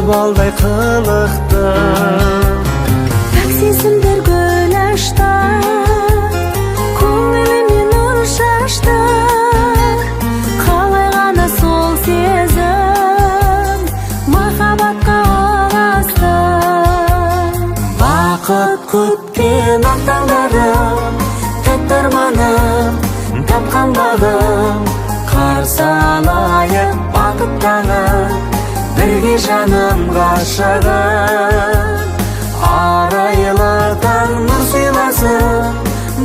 балдай қылықтым. Пәк сезімдер гүл ашты, көңіліме нұр шашты. Қалай ғана сол сезім махаббатқа ұласты. Бақыт күткен ақ таңдарым, тәтті арманым, тапқан бағым. Қарсы алайық бақыт таңын, бірге жаным ғашығым. Арайлы таң нұр сыйласын,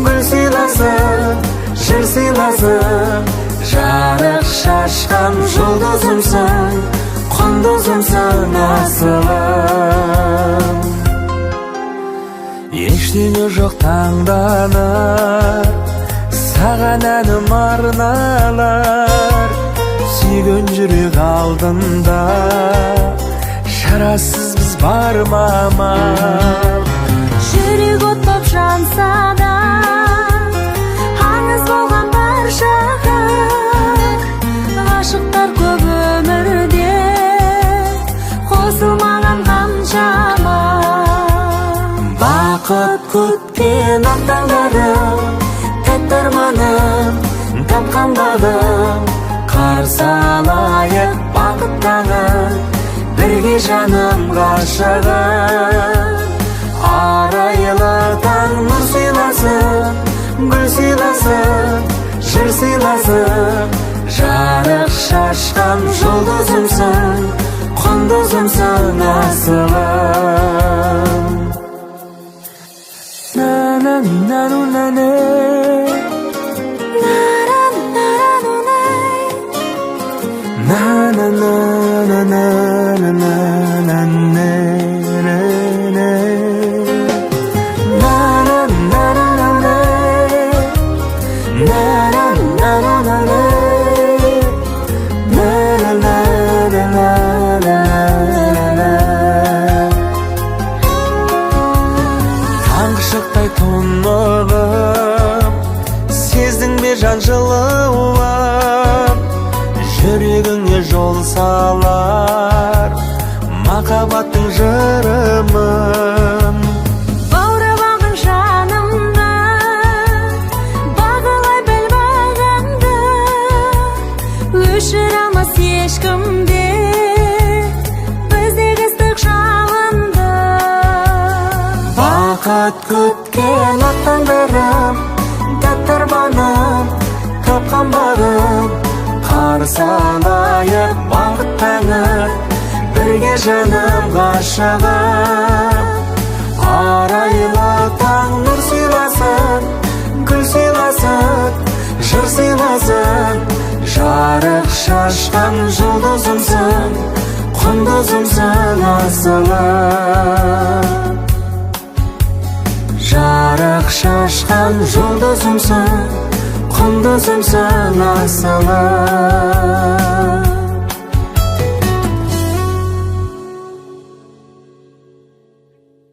гүл сыйласын, жыр сыйласын. Жарық шашқан жұлдызымсың, құндызымсың асылым. Ештеңе жоқ таңданыр, саған әнім арналар. Сүйген жүрек алдында, шарасыз біз бар мамам. Жүрек от боп жанса да, аңыз болған баршаға. Ғашықтар көп өмірде, қосылмаған қаншама. Бақыт күткен ақ таңдарым, тәтті арманым, тапқан бағым. Қарсы алайық бақыт таңын, бірге жаным ғашығым. Арайлы таң нұр сыйласын, гүл сыйласын, жыр сыйласын. Жарық шашқан жұлдызымсың, құндызымсың асылым. Таңғы шықтай тұнығым, сездің бе жан жылуым. Жүрегіңе жол салар махаббаттың жырымын. Баурап алдың жанымды, бағалай біл бағаңды. Өшіре алмас ешкімде біздегі ыстық жалынды. Бақыт күткен ақ таңдарым, тәтті арманым, тапқан бағым. Қарсы алайық бақыт таңын, бірге жаным ғашығым. Арайлы таң нұр сыйласын, гүл сыйласын, жыр сыйласын. Жарық шашқан жұлдызымсың, құндызымсың асылым. Жарық шашқан жұлдызымсың, құндызымсың асылым.